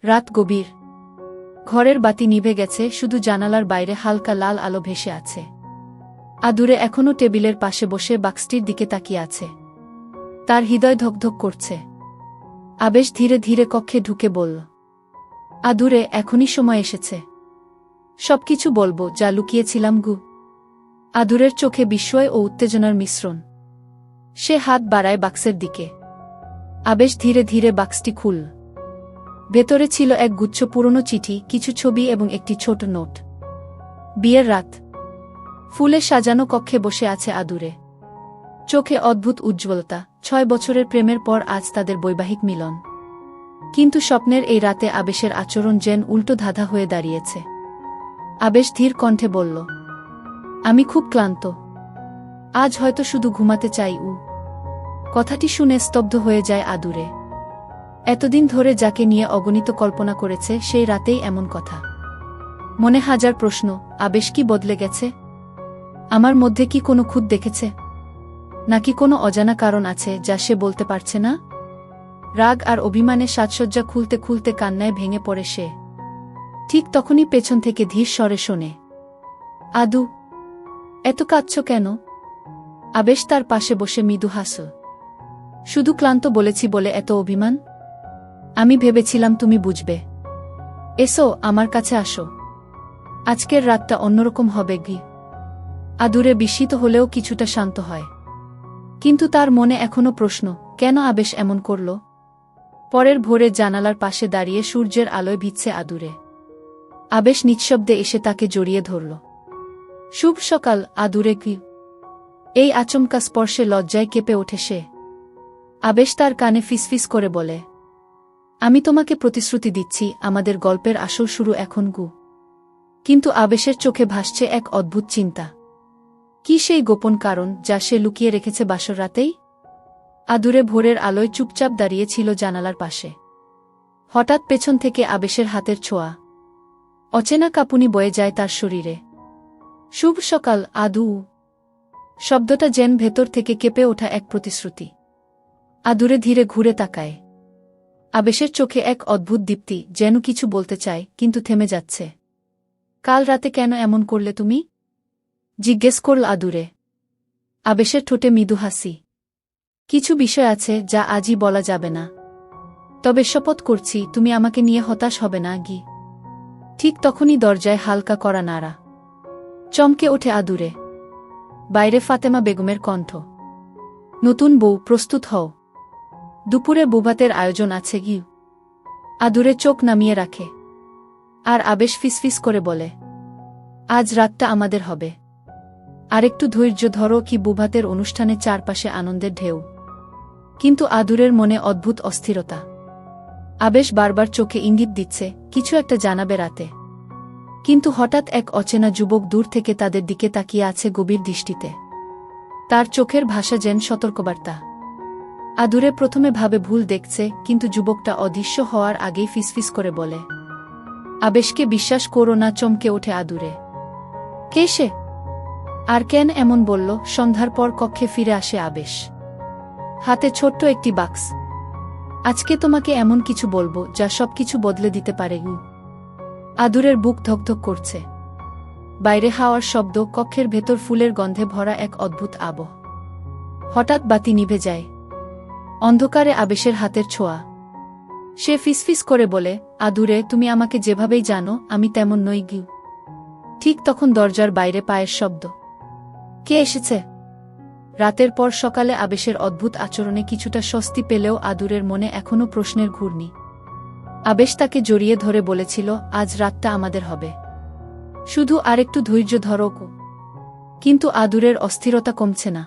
রাত গভীর। ঘরের বাতি নিভে গেছে, শুধু জানালার বাইরে হালকা লাল আলো ভেসে আছে। আদুরে এখনও টেবিলের পাশে বসে বাক্সটির দিকে তাকিয়ে আছে। তার হৃদয় ধকধক করছে। আবেশ ধীরে ধীরে কক্ষে ঢুকে বলল, আদুরে, এখনই সময় এসেছে। সবকিছু বলবো যা লুকিয়েছিলাম গু। আদুরের চোখে বিস্ময় ও উত্তেজনার মিশ্রণ। সে হাত বাড়ায় বাক্সের দিকে। আবেশ ধীরে ধীরে বাক্সটি খুলল। ভেতরে ছিল এক গুচ্ছ পুরনো চিঠি, কিছু ছবি এবং একটি ছোট নোট। বিয়ের রাত। ফুলে সাজানো কক্ষে বসে আছে আদুরে। চোখে অদ্ভুত উজ্জ্বলতা। 6 বছরের প্রেমের পর আজ তাদের বৈবাহিক মিলন। কিন্তু স্বপ্নের এই রাতে আবেশের আচরণ যেন উল্টো ধাঁধা হয়ে দাঁড়িয়েছে। আবেশ ধীর কণ্ঠে বলল, আমি খুব ক্লান্ত। আজ হয়তো শুধু ঘুমাতে চাই। কথাটি শুনে স্তব্ধ হয়ে যায় আদুরে। এতদিন ধরে যাকে নিয়ে অগণিত কল্পনা করেছে, সেই রাতেই এমন কথা। মনে হাজার প্রশ্ন। আবেশ কি বদলে গেছে? আমার মধ্যে কি কোনো খুঁত দেখেছে? নাকি কোনো অজানা কারণ আছে যা সে বলতে পারছে না? রাগ আর অভিমানে সাজসজ্জা খুলতে খুলতে কান্নায় ভেঙে পড়ে সে। ঠিক তখনই পেছন থেকে ধীর স্বরে শোনে, আদু, এত কাঁদছ কেন? আবেশ তার পাশে বসে মৃদু হাসল। শুধু ক্লান্ত বলেছি বলে এত অভিমান? আমি ভেবেছিলাম তুমি বুঝবে। এসো, আমার কাছে আসো। আজকের রাতটা অন্যরকম হবে গি। আদুরে বিস্মিত হলেও কিছুটা শান্ত হয়। কিন্তু তার মনে এখনো প্রশ্ন, কেন আবেশ এমন করল? পরের ভোরে জানালার পাশে দাঁড়িয়ে সূর্যের আলোয় ভিজছে আদুরে। আবেশ নিঃশব্দে এসে তাকে জড়িয়ে ধরল। শুভ সকাল, আদুরে কি? এই আচমকা স্পর্শে লজ্জায় কেঁপে ওঠে সে। আবেশ তার কানে ফিসফিস করে বলে, আমি তোমাকে প্রতিশ্রুতি দিচ্ছি, আমাদের গল্পের আসল শুরু এখন গু। কিন্তু আবেশের চোখে ভাসছে এক অদ্ভুত চিন্তা। কি সেই গোপন কারণ যা সে লুকিয়ে রেখেছে বাসর রাতেই? আদুরে ভোরের আলোয় চুপচাপ দাঁড়িয়ে ছিল জানালার পাশে। হঠাৎ পেছন থেকে আবেশের হাতের ছোঁয়া। অচেনা কাঁপুনি বয়ে যায় তার শরীরে। শুভ সকাল, আদু। শব্দটা যেন ভেতর থেকে কেঁপে ওঠা এক প্রতিশ্রুতি। আদুরে ধীরে ঘুরে তাকায়। আবেশের চোখে এক অদ্ভুত দীপ্তি, যেন কিছু বলতে চায় কিন্তু থেমে যাচ্ছে। কাল রাতে কেন এমন করলে তুমি? জিজ্ঞেস করল আদুরে। আবেশের ঠোঁটে মৃদু হাসি। কিছু বিষয় আছে যা আজই বলা যাবে না। তবে শপথ করছি তুমি আমাকে নিয়ে হতাশ হবে না গি। ঠিক তখনই দরজায় হালকা করা নাড়া। চমকে ওঠে আদুরে। বাইরে ফাতেমা বেগমের কণ্ঠ। নতুন বউ, প্রস্তুত হও। দুপুরে বুভাতের আয়োজন আছে গি। আদুরে চোখ নামিয়ে রাখে। আর আবেশ ফিসফিস করে বলে, আজ রাতটা আমাদের হবে। আরেকটু ধৈর্য ধরো কি। বুভাতের অনুষ্ঠানে চারপাশে আনন্দের ঢেউ। কিন্তু আদুরের মনে অদ্ভুত অস্থিরতা। আবেশ বারবার চোখে ইঙ্গিত দিচ্ছে কিছু একটা জানাবে রাতে। কিন্তু হঠাৎ এক অচেনা যুবক দূর থেকে তাদের দিকে তাকিয়ে আছে গভীর দৃষ্টিতে। তার চোখের ভাষা যেন সতর্কবার্তা। আদুরে প্রথমে ভাবে ভুল দেখছে, কিন্তু যুবকটা অদৃশ্য হওয়ার আগেই ফিসফিস করে বলে, আবেশকে বিশ্বাস করো না। চমকে ওঠে আদুরে। কে সে? আর কেন এমন বলল? সন্ধ্যার পর কক্ষে ফিরে আসে আবেশ। হাতে ছোট্ট একটি বাক্স। আজকে তোমাকে এমন কিছু বলবো যা সবকিছু বদলে দিতে পারে। আদুরের বুক ধকধক করছে। বাইরে হাওয়ার শব্দ, কক্ষের ভেতর ফুলের গন্ধে ভরা এক অদ্ভুত আবহ। হঠাৎ বাতি নিভে যায়। অন্ধকারে আবেশের হাতের ছোঁয়া। সে ফিসফিস করে বলে, আদুরে, তুমি আমাকে যেভাবেই জানো, আমি তেমন নই গি। ঠিক তখন দরজার বাইরে পায়ের শব্দ। কে এসেছে? রাতের পর সকালে আবেশের অদ্ভুত আচরণে কিছুটা স্বস্তি পেলেও আদুরের মনে এখনও প্রশ্নের ঘূর্ণি। আবেশ তাকে জড়িয়ে ধরে বলেছিল, আজ রাতটা আমাদের হবে। শুধু আরেকটু ধৈর্য ধরো। কিন্তু আদুরের অস্থিরতা কমছে না।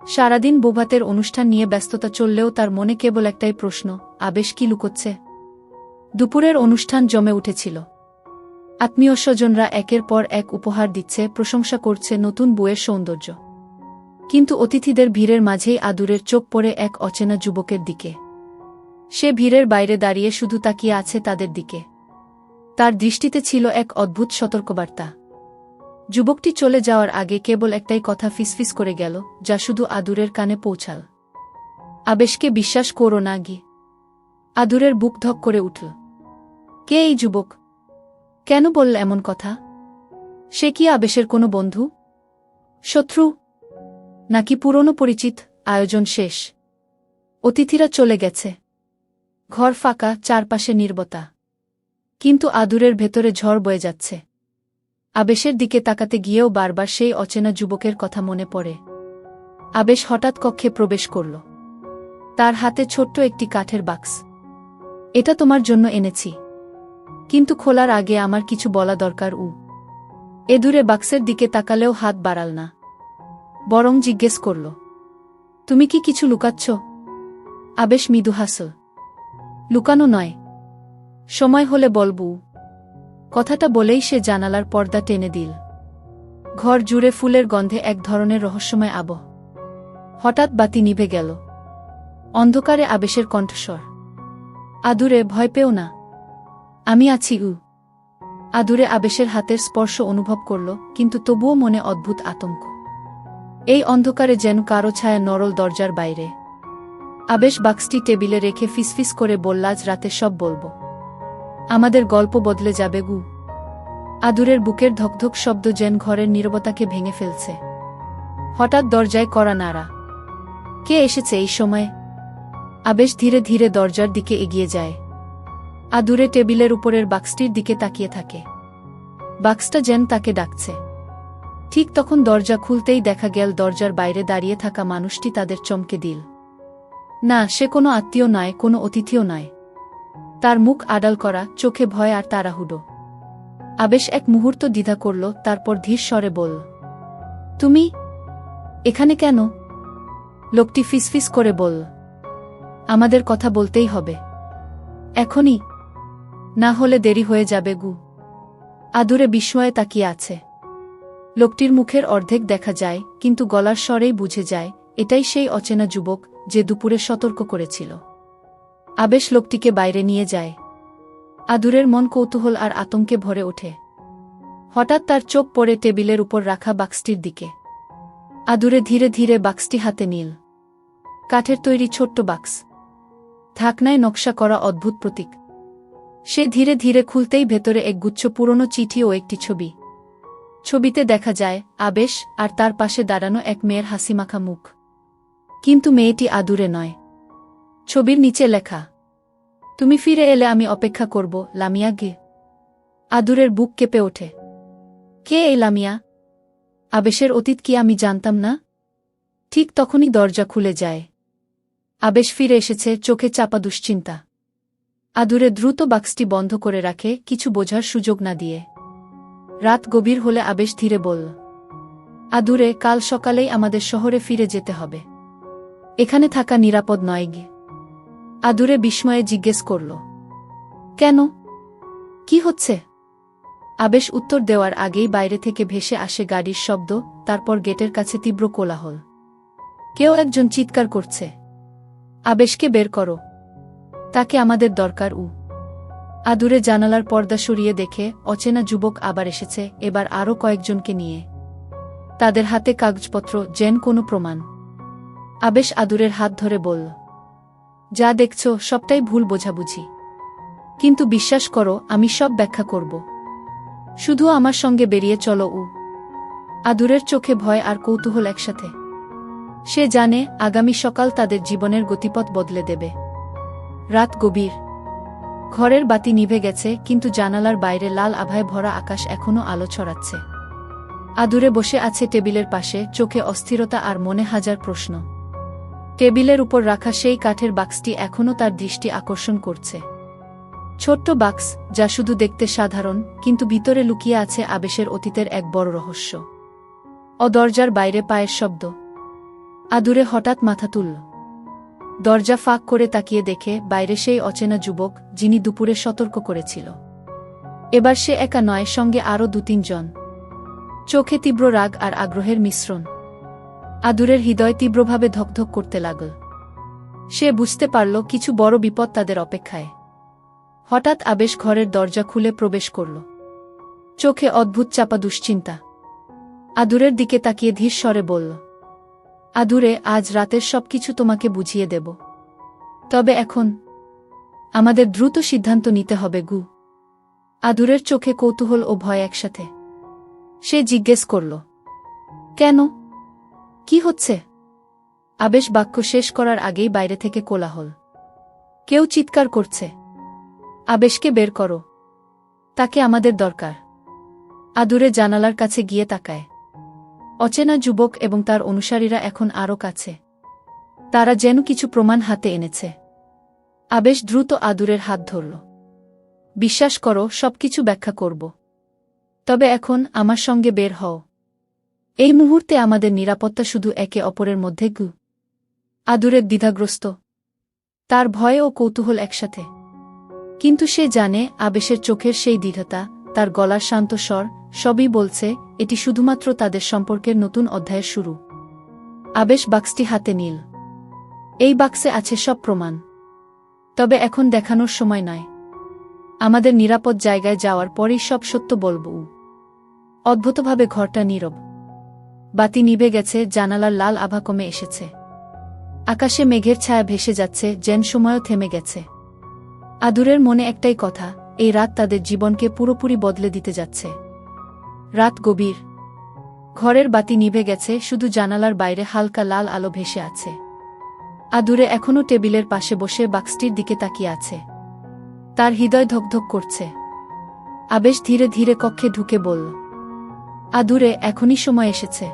সারাদিন বুভাতের অনুষ্ঠান নিয়ে ব্যস্ততা চললেও তার মনে কেবল একটাই প্রশ্ন, আবেশ কি লুকোচ্ছে? দুপুরের অনুষ্ঠান জমে উঠেছিল। আত্মীয় স্বজনরা একের পর এক উপহার দিচ্ছে, প্রশংসা করছে নতুন বউয়ের সৌন্দর্য। কিন্তু অতিথিদের ভিড়ের মাঝেই আদুরের চোখ পড়ে এক অচেনা যুবকের দিকে। সে ভিড়ের বাইরে দাঁড়িয়ে শুধু তাকিয়ে আছে তাদের দিকে। তার দৃষ্টিতে ছিল এক অদ্ভুত সতর্কবার্তা। যুবকটি চলে যাওয়ার আগে কেবল একটাই কথা ফিসফিস করে গেল, যা শুধু আদুরের কানে পৌঁছাল, আবেশকে বিশ্বাস করো না গি। আদুরের বুক ধক করে উঠল। কে এই যুবক? কেন বলল এমন কথা? সে কি আবেশের কোনো বন্ধু, শত্রু, নাকি পুরনো পরিচিত? আয়োজন শেষ। অতিথিরা চলে গেছে। ঘর ফাঁকা, চারপাশে নীরবতা। কিন্তু আদুরের ভেতরে ঝড় বয়ে যাচ্ছে। আবেশের দিকে তাকাতে গিয়েও বারবার সেই অচেনা যুবকের কথা মনে পড়ে। আবেশ হঠাৎ কক্ষে প্রবেশ করল। তার হাতে ছোট্ট একটি কাঠের বাক্স। এটা তোমার জন্য এনেছি, কিন্তু খোলার আগে আমার কিছু বলা দরকার। এ দূরে বাক্সের দিকে তাকালেও হাত বাড়াল না, বরং জিজ্ঞেস করল, তুমি কি কিছু লুকাচ্ছ? আবেশ মৃদু হাসল। লুকানো নয়, সময় হলে বলবো। কথাটা বলেই সে জানালার পর্দা টেনে দিল। ঘর জুড়ে ফুলের গন্ধে এক ধরনের রহস্যময় আবহ। হঠাৎ বাতি নিভে গেল। অন্ধকারে আবেশের কণ্ঠস্বর, আদুরে, ভয় পেও না, আমি আছি। আদুরে আবেশের হাতের স্পর্শ অনুভব করল, কিন্তু তবুও মনে অদ্ভুত আতঙ্ক। এই অন্ধকারে যেন কারো ছায়া নরল দরজার বাইরে। আবেশ বাক্সটি টেবিলে রেখে ফিসফিস করে বলল, আজ রাতে সব বলবো। আমাদের গল্প বদলে যাবে। আদুরের বুকের ধকধক শব্দ যেন ঘরের নীরবতাকে ভেঙে ফেলছে। হঠাৎ দরজায় কড়া নাড়া। কে এসেছে এই সময়ে? আবেশ ধীরে ধীরে দরজার দিকে এগিয়ে যায়। আদুরে টেবিলের উপরের বাক্সটির দিকে তাকিয়ে থাকে। বাক্সটা যেন তাকে ডাকছে। ঠিক তখন দরজা খুলতেই দেখা গেল দরজার বাইরে দাঁড়িয়ে থাকা মানুষটি তাদের চমকে দিল। না, সে কোনো আত্মীয় নয়, কোনো অতিথিও নয়। তার মুখ আড়াল করা, চোখে ভয় আর তাড়াহুড়ো। আবেশ এক মুহূর্ত দ্বিধা করল, তারপর ধীর স্বরে বলল, তুমি এখানে কেন? লোকটি ফিসফিস করে বলল, আমাদের কথা বলতেই হবে, এখনই, না হলে দেরি হয়ে যাবে। আদুরে বিস্ময়ে তাকিয়ে আছে। লোকটির মুখের অর্ধেক দেখা যায়, কিন্তু গলার স্বরেই বুঝে যায় এটাই সেই অচেনা যুবক যে দুপুরে সতর্ক করেছিল। আবেশ লোকটিকে বাইরে নিয়ে যায়। আদুরের মন কৌতূহল আর আতঙ্কে ভরে ওঠে। হঠাৎ তার চোখ পড়ে টেবিলের উপর রাখা বাক্সটির দিকে। আদুরে ধীরে ধীরে বাক্সটি হাতে নিল। কাঠের তৈরি ছোট্ট বাক্স, ঢাকনায় নকশা করা অদ্ভুত প্রতীক। সে ধীরে ধীরে খুলতেই ভেতরে এক গুচ্ছ পুরনো চিঠি ও একটি ছবি। ছবিতে দেখা যায় আবেশ আর তার পাশে দাঁড়ানো এক মেয়ের হাসিমাখা মুখ। কিন্তু মেয়েটি আদুরে নয়। ছবির নিচে লেখা, তুমি ফিরে এলে আমি অপেক্ষা করব, লামিয়া। আদুরের বুক কেঁপে ওঠে। কে এই লামিয়া? আবেশের অতীত কি আমি জানতাম না? ঠিক তখনই দরজা খুলে যায়। আবেশ ফিরে এসেছে, চোখে চাপা দুশ্চিন্তা। আদুরে দ্রুত বাক্সটি বন্ধ করে রাখে, কিছু বোঝার সুযোগ না দিয়ে। রাত গভীর হলে আবেশ ধীরে বলল, আদুরে, কাল সকালেই আমাদের শহরে ফিরে যেতে হবে। এখানে থাকা নিরাপদ নয়। আদুরে বিস্ময়ে জিজ্ঞেস করল, কেন? কি হচ্ছে? আবেশ উত্তর দেওয়ার আগেই বাইরে থেকে ভেসে আসে গাড়ির শব্দ, তারপর গেটের কাছে তীব্র কোলাহল। কেউ একজন চিৎকার করছে, আবেশকে বের করো, তাকে আমাদের দরকার। আদুরে জানালার পর্দা সরিয়ে দেখে অচেনা যুবক আবার এসেছে, এবার আরও কয়েকজনকে নিয়ে। তাদের হাতে কাগজপত্র, যেন কোনো প্রমাণ। আবেশ আদুরের হাত ধরে বলল, যা দেখছ সবটাই ভুল বোঝাবুঝি, কিন্তু বিশ্বাস করো আমি সব ব্যাখ্যা করব। শুধু আমার সঙ্গে বেরিয়ে চলো। আদুরের চোখে ভয় আর কৌতূহল একসাথে। সে জানে আগামী সকাল তাদের জীবনের গতিপথ বদলে দেবে। রাত গভীর। ঘরের বাতি নিভে গেছে, কিন্তু জানালার বাইরে লাল আভায় ভরা আকাশ এখনো আলো ছড়াচ্ছে। আদুরে বসে আছে টেবিলের পাশে, চোখে অস্থিরতা আর মনে হাজার প্রশ্ন। টেবিলের উপর রাখা সেই কাঠের বাক্সটি এখনও তার দৃষ্টি আকর্ষণ করছে। ছোট্ট বাক্স, যা শুধু দেখতে সাধারণ, কিন্তু ভিতরে লুকিয়ে আছে আবেশের অতীতের এক বড় রহস্য। দরজার বাইরে পায়ের শব্দ। আদুরে হঠাৎ মাথা তুলল। দরজা ফাঁক করে তাকিয়ে দেখে বাইরে সেই অচেনা যুবক যিনি দুপুরে সতর্ক করেছিল। এবার সে একা নয়, সঙ্গে আরও 2-3 জন। চোখে তীব্র রাগ আর আগ্রহের মিশ্রণ। আদুরের হৃদয় তীব্রভাবে ধকধক করতে লাগল। সে বুঝতে পারল কিছু বড় বিপদ তাদের অপেক্ষায়। হঠাৎ আবেশ ঘরের দরজা খুলে প্রবেশ করল। চোখে অদ্ভুত চাপা দুশ্চিন্তা। আদুরের দিকে তাকিয়ে ধীর স্বরে বলল, আদুরে, আজ রাতের সবকিছু তোমাকে বুঝিয়ে দেব। তবে এখন আমাদের দ্রুত সিদ্ধান্ত নিতে হবে। আদুরের চোখে কৌতূহল ও ভয় একসাথে। সে জিজ্ঞেস করল, কেন? কি হচ্ছে? আবেশ বাক্য শেষ করার আগেই বাইরে থেকে কোলাহল। কেউ চিৎকার করছে, আবেশকে বের করো, তাকে আমাদের দরকার। আদুরে জানালার কাছে গিয়ে তাকায়। অচেনা যুবক এবং তার অনুসারীরা এখন আরও কাছে। তারা যেন কিছু প্রমাণ হাতে এনেছে। আবেশ দ্রুত আদুরের হাত ধরল। বিশ্বাস করো, সবকিছু ব্যাখ্যা করব। তবে এখন আমার সঙ্গে বের হও। এই মুহূর্তে আমাদের নিরাপত্তা শুধু একে অপরের মধ্যে গু। আদুরের দ্বিধাগ্রস্ত, তার ভয় ও কৌতূহল একসাথে। কিন্তু সে জানে আবেশের চোখের সেই দৃঢ়তা, তার গলার শান্ত স্বর, সবই বলছে এটি শুধুমাত্র তাদের সম্পর্কের নতুন অধ্যায়ের শুরু। আবেশ বাক্সটি হাতে নিল। এই বাক্সে আছে সব প্রমাণ। তবে এখন দেখানোর সময় নয়। আমাদের নিরাপদ জায়গায় যাওয়ার পরেই সব সত্য বলব। অদ্ভুতভাবে ঘরটা নীরব। বাতি নিভে গেছে, জানালার লাল আভা কমে এসেছে। আকাশে মেঘের ছায়া ভেসে যাচ্ছে, যেন সময়ও থেমে গেছে। আদুরের মনে একটাই কথা, এই রাত তাদের জীবনকে পুরোপুরি বদলে দিতে যাচ্ছে। রাত গভীর। ঘরের বাতি নিভে গেছে, শুধু জানালার বাইরে হালকা লাল আলো ভেসে আছে। আদুরে এখনও টেবিলের পাশে বসে বাক্সটির দিকে তাকিয়ে আছে। তার হৃদয় ধকধক করছে। আবেশ ধীরে ধীরে কক্ষে ঢুকে বলল, আদুরে, এখনই সময় এসেছে।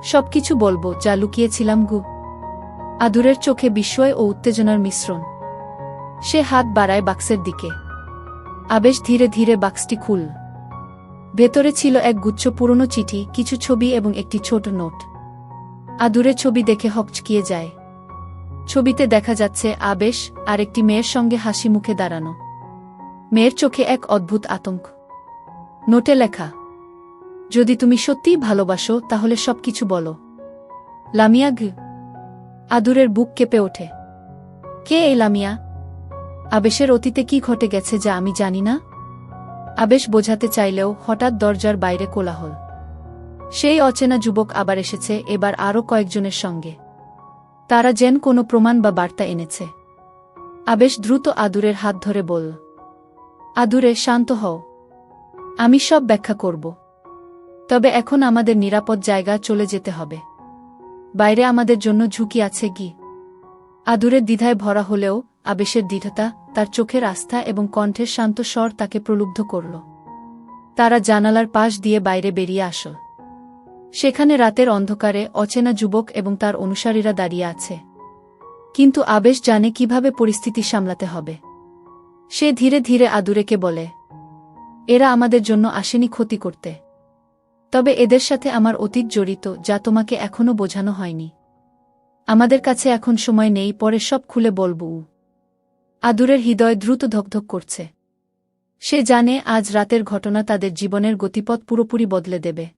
সবকিছু বলবো যা লুকিয়েছিলাম গু। আদুরের চোখে বিস্ময় ও উত্তেজনার মিশ্রণ। সে হাত বাড়ায় বাক্সের দিকে। আবেশ ধীরে ধীরে বাক্সটি খুলল। ভেতরে ছিল এক গুচ্ছ পুরনো চিঠি, কিছু ছবি এবং একটি ছোট নোট। আদুরে ছবি দেখে হকচকিয়ে যায়। ছবিতে দেখা যাচ্ছে আবেশ আর একটি মেয়ের সঙ্গে হাসি মুখে দাঁড়ানো। মেয়ের চোখে এক অদ্ভুত আতঙ্ক। নোটে লেখা, যদি তুমি সত্যিই ভালোবাসো তাহলে সবকিছু বলো। লামিয়া গ। আদুরের বুক কেঁপে ওঠে। কে এই লামিয়া? আবেশের অতীতে কি ঘটে গেছে যা আমি জানি না? আবেশ বোঝাতে চাইলেও হঠাৎ দরজার বাইরে কোলাহল। সেই অচেনা যুবক আবার এসেছে, এবার আরও কয়েকজনের সঙ্গে। তারা যেন কোনো প্রমাণ বা বার্তা এনেছে। আবেশ দ্রুত আদুরের হাত ধরে বলল, আদুরে, শান্ত হও। আমি সব ব্যাখ্যা করব। তবে এখন আমাদের নিরাপদ জায়গা চলে যেতে হবে। বাইরে আমাদের জন্য ঝুঁকি আছে কি? আদুরের দ্বিধায় ভরা হলেও আবেশের দৃঢ়তা, তার চোখের আস্থা এবং কণ্ঠের শান্ত স্বর তাকে প্রলুব্ধ করল। তারা জানালার পাশ দিয়ে বাইরে বেরিয়ে আসল। সেখানে রাতের অন্ধকারে অচেনা যুবক এবং তার অনুসারীরা দাঁড়িয়ে আছে। কিন্তু আবেশ জানে কিভাবে পরিস্থিতি সামলাতে হবে। সে ধীরে ধীরে আদুরেকে বলে, এরা আমাদের জন্য আসেনি ক্ষতি করতে। তবে এদের সাথে আমার অতীত জড়িত, যা তোমাকে এখনো বোঝানো হয়নি। আমাদের কাছে এখন সময় নেই, পরে সব খুলে বলবো। আদুরের হৃদয় দ্রুত ধকধক করছে। সে জানে আজ রাতের ঘটনা তাদের জীবনের গতিপথ পুরোপুরি বদলে দেবে।